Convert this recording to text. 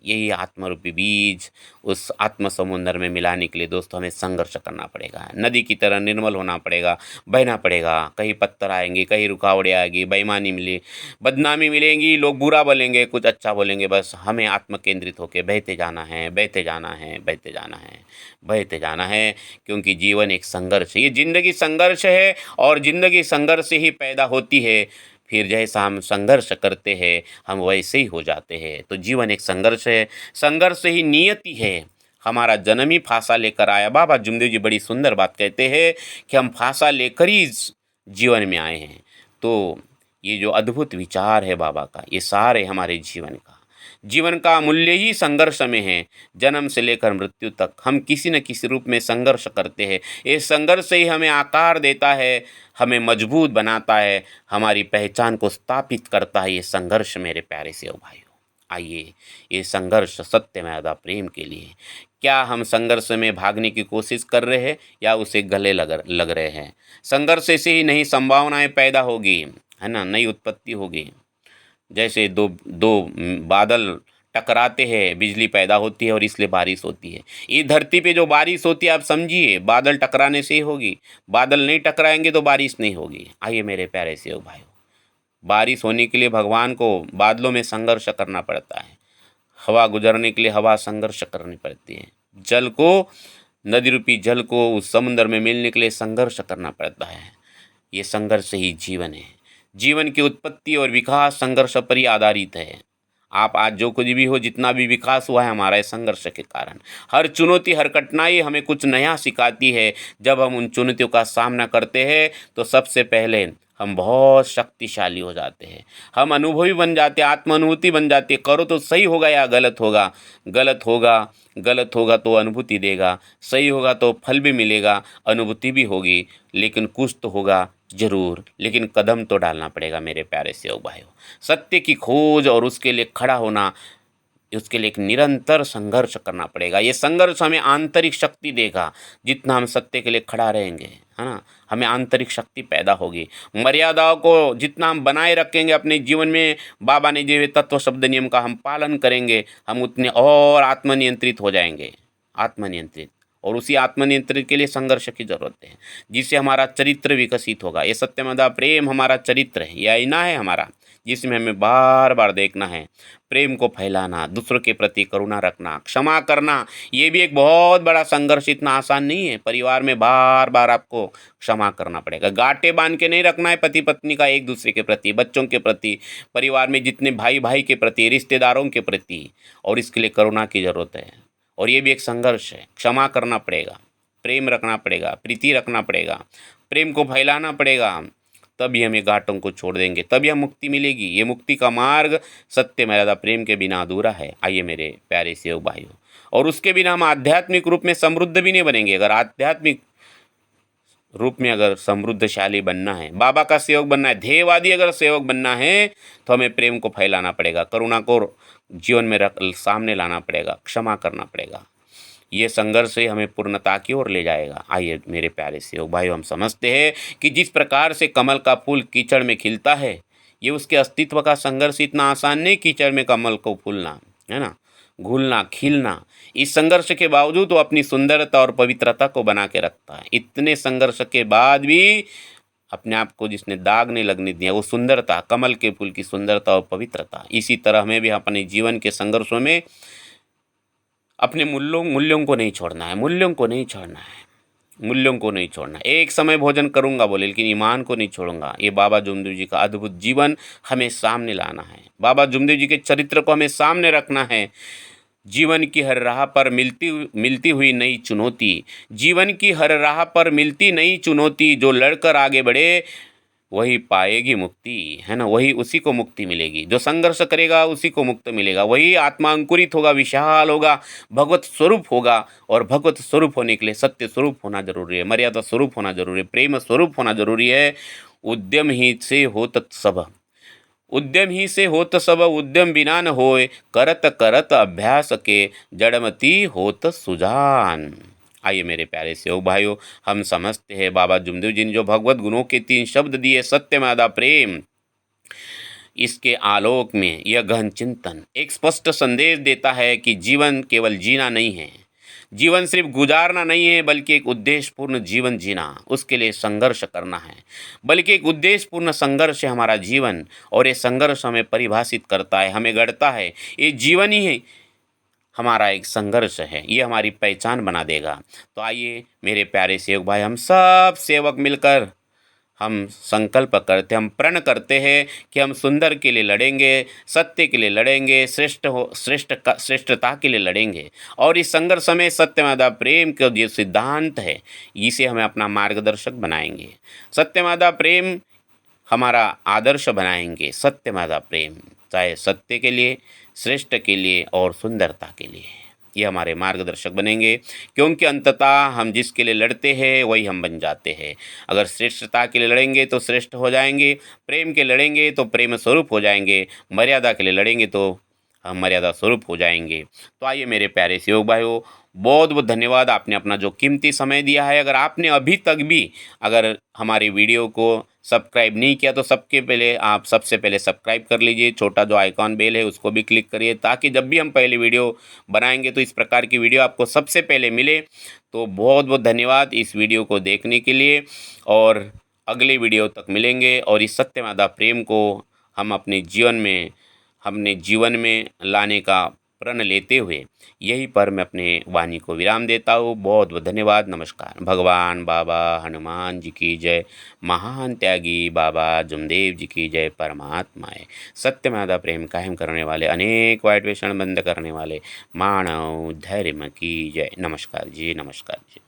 यही आत्मरूपी बीज उस आत्म समुद्र में मिलाने के लिए दोस्तों हमें संघर्ष करना पड़ेगा। नदी की तरह निर्मल होना पड़ेगा, बहना पड़ेगा। कहीं पत्थर आएंगे, कहीं रुकावटें आएगी, बेईमानी मिले, बदनामी मिलेंगी, लोग बुरा बोलेंगे, कुछ अच्छा बोलेंगे। बस हमें आत्म केंद्रित होकर बहते जाना है, बहते जाना है, बहते जाना है, बहते जाना है। क्योंकि जीवन एक संघर्ष है, ये ज़िंदगी संघर्ष है और ज़िंदगी संघर्ष से ही पैदा होती है। फिर जैसा हम संघर्ष करते हैं हम वैसे ही हो जाते हैं। तो जीवन एक संघर्ष है, संघर्ष ही नियति है। हमारा जन्म ही फांसा लेकर आया। बाबा जुमदेव जी बड़ी सुंदर बात कहते हैं कि हम फांसा लेकर ही इस जीवन में आए हैं। तो ये जो अद्भुत विचार है बाबा का, ये सार है हमारे जीवन का। जीवन का मूल्य ही संघर्ष में है। जन्म से लेकर मृत्यु तक हम किसी न किसी रूप में संघर्ष करते हैं। ये संघर्ष ही हमें आकार देता है, हमें मजबूत बनाता है, हमारी पहचान को स्थापित करता है। ये संघर्ष मेरे प्यारे से भाइयों, आइए ये संघर्ष सत्यमेव प्रेम के लिए। क्या हम संघर्ष में भागने की कोशिश कर रहे हैं या उसे गले लग रहे हैं? संघर्ष से ही नई संभावनाएं पैदा होगी, है ना, नई उत्पत्ति होगी। जैसे दो दो बादल टकराते हैं, बिजली पैदा होती है और इसलिए बारिश होती है। ये धरती पे जो बारिश होती है आप समझिए बादल टकराने से ही होगी। बादल नहीं टकराएंगे तो बारिश नहीं होगी। आइए मेरे प्यारे से भाइयों, बारिश होने के लिए भगवान को बादलों में संघर्ष करना पड़ता है। हवा गुजरने के लिए हवा संघर्ष करनी पड़ती है। जल को, नदी रूपी जल को उस समुद्र में मिलने के लिए संघर्ष करना पड़ता है। ये संघर्ष ही जीवन है। जीवन की उत्पत्ति और विकास संघर्ष पर ही आधारित है। आप आज जो कुछ भी हो, जितना भी विकास हुआ है हमारा इस संघर्ष के कारण। हर चुनौती, हर कठिनाई हमें कुछ नया सिखाती है। जब हम उन चुनौतियों का सामना करते हैं तो सबसे पहले हम बहुत शक्तिशाली हो जाते हैं। हम अनुभवी बन जाते हैं, आत्म अनुभूति बन जाती है। करो तो सही होगा या गलत होगा, गलत होगा, गलत होगा तो अनुभूति देगा, सही होगा तो फल भी मिलेगा, अनुभूति भी होगी, लेकिन कुछ तो होगा जरूर। लेकिन कदम तो डालना पड़ेगा मेरे प्यारे से भाइयों। सत्य की खोज और उसके लिए खड़ा होना, उसके लिए एक निरंतर संघर्ष करना पड़ेगा। ये संघर्ष हमें आंतरिक शक्ति देगा। जितना हम सत्य के लिए खड़ा रहेंगे, है ना, हमें आंतरिक शक्ति पैदा होगी। मर्यादाओं को जितना हम बनाए रखेंगे अपने जीवन में, बाबा ने जो तत्व शब्द नियम का हम पालन करेंगे, हम उतने और आत्मनियंत्रित हो जाएंगे, आत्मनियंत्रित। और उसी आत्मनियंत्रित के लिए संघर्ष की जरूरत है, जिससे हमारा चरित्र विकसित होगा। ये सत्यमेव प्रेम हमारा चरित्र है, ये आईना है हमारा, जिसमें हमें बार बार देखना है। प्रेम को फैलाना, दूसरों के प्रति करुणा रखना, क्षमा करना, ये भी एक बहुत बड़ा संघर्ष। इतना आसान नहीं है। परिवार में बार बार आपको क्षमा करना पड़ेगा। गांठें बांध के नहीं रखना है पति पत्नी का एक दूसरे के प्रति, बच्चों के प्रति, परिवार में जितने भाई भाई के प्रति, रिश्तेदारों के प्रति। और इसके लिए करुणा की ज़रूरत है। और ये भी एक संघर्ष है। क्षमा करना पड़ेगा, प्रेम रखना पड़ेगा, प्रीति रखना पड़ेगा, प्रेम को फैलाना पड़ेगा। तभी हम ये घाटों को छोड़ देंगे, तभी हम मुक्ति मिलेगी। ये मुक्ति का मार्ग सत्य मर्यादा प्रेम के बिना अधूरा है। आइए मेरे प्यारे सेवक भाइयों, और उसके बिना हम आध्यात्मिक रूप में समृद्ध भी नहीं बनेंगे। अगर आध्यात्मिक रूप में अगर समृद्धशाली बनना है, बाबा का सेवक बनना है, ध्येयवादी अगर सेवक बनना है, तो हमें प्रेम को फैलाना पड़ेगा, करुणा को जीवन में सामने लाना पड़ेगा, क्षमा करना पड़ेगा। ये संघर्ष से हमें पूर्णता की ओर ले जाएगा। आइए मेरे प्यारे सेवक भाइयों, हम समझते हैं कि जिस प्रकार से कमल का फूल कीचड़ में खिलता है, ये उसके अस्तित्व का संघर्ष इतना आसान नहीं। कीचड़ में कमल को फूलना, है ना, घुलना, खिलना। इस संघर्ष के बावजूद वो अपनी सुंदरता और पवित्रता को बना के रखता है। इतने संघर्ष के बाद भी अपने आप को जिसने दाग नहीं लगने दिया, वो सुंदरता, कमल के फूल की सुंदरता और पवित्रता। इसी तरह हमें भी अपने जीवन के संघर्षों में अपने मूल्यों को नहीं छोड़ना है, मूल्यों को नहीं छोड़ना है, मूल्यों को नहीं छोड़ना। एक समय भोजन करूंगा बोले, लेकिन ईमान को नहीं छोड़ूंगा। ये बाबा जुमदेव जी का अद्भुत जीवन हमें सामने लाना है। बाबा जुमदेव जी के चरित्र को हमें सामने रखना है। जीवन की हर राह पर मिलती हुई नई चुनौती, जीवन की हर राह पर मिलती नई चुनौती, जो लड़कर आगे बढ़े वही पाएगी मुक्ति, है ना, वही उसी को मुक्ति मिलेगी। जो संघर्ष करेगा उसी को मुक्त मिलेगा। वही आत्मा अंकुरित होगा, विशाल होगा, भगवत स्वरूप होगा। और भगवत स्वरूप होने के लिए सत्य स्वरूप होना जरूरी है, मर्यादा स्वरूप होना जरूरी है, प्रेम स्वरूप होना जरूरी है। उद्यम ही से होत सब, उद्यम ही से होत सब, उद्यम बिना न होए, करत करत अभ्यास के, जड़मती होत सुजान। आइए मेरे प्यारे सेवक भाइयों, हम समझते हैं बाबा जुमदेव जी ने जो भगवत गुणों के 3 शब्द दिए, सत्य, मादा, प्रेम, इसके आलोक में यह गहन चिंतन एक स्पष्ट संदेश देता है कि जीवन केवल जीना नहीं है, जीवन सिर्फ गुजारना नहीं है, बल्कि एक उद्देश्यपूर्ण जीवन जीना, उसके लिए संघर्ष करना है। बल्कि एक उद्देश्यपूर्ण संघर्ष है हमारा जीवन, और ये संघर्ष हमें परिभाषित करता है, हमें गढ़ता है। ये जीवन ही है हमारा एक संघर्ष है, ये हमारी पहचान बना देगा। तो आइए मेरे प्यारे सेवक भाई, हम सब सेवक मिलकर हम संकल्प करते, हम प्रण करते हैं कि हम सुंदर के लिए लड़ेंगे, सत्य के लिए लड़ेंगे, श्रेष्ठता के लिए लड़ेंगे। और इस संघर्ष में सत्यमादा प्रेम का जो सिद्धांत है, इसे हमें अपना मार्गदर्शक बनाएंगे। सत्यमादा प्रेम हमारा आदर्श बनाएंगे। सत्यमादा प्रेम, चाहे सत्य के लिए, श्रेष्ठ के लिए और सुंदरता के लिए, ये हमारे मार्गदर्शक बनेंगे। क्योंकि अंततः हम जिसके लिए लड़ते हैं वही हम बन जाते हैं। अगर श्रेष्ठता के लिए लड़ेंगे तो श्रेष्ठ हो जाएंगे, प्रेम के लड़ेंगे तो प्रेम स्वरूप हो जाएंगे, मर्यादा के लिए लड़ेंगे तो हम मर्यादा स्वरूप हो जाएंगे। तो आइए मेरे प्यारे सेवक भाइयों, बहुत बहुत धन्यवाद, आपने अपना जो कीमती समय दिया है। अगर आपने अभी तक भी अगर हमारी वीडियो को सब्सक्राइब नहीं किया तो सबसे पहले सब्सक्राइब कर लीजिए। छोटा जो आइकॉन बेल है उसको भी क्लिक करिए, ताकि जब भी हम पहले वीडियो बनाएंगे तो इस प्रकार की वीडियो आपको सबसे पहले मिले। तो बहुत बहुत धन्यवाद इस वीडियो को देखने के लिए, और अगले वीडियो तक मिलेंगे। और इस सत्यमादा प्रेम को हम अपने जीवन में लाने का प्रण लेते हुए यहीं पर मैं अपने वाणी को विराम देता हूँ। बहुत बहुत धन्यवाद। नमस्कार। भगवान बाबा हनुमान जी की जय। महान त्यागी बाबा जुमदेव जी की जय। परमात्माएं सत्यमादा प्रेम कायम करने वाले, अनेक वाइट व्यसन बंद करने वाले मानव धर्म की जय। नमस्कार जी, नमस्कार जी।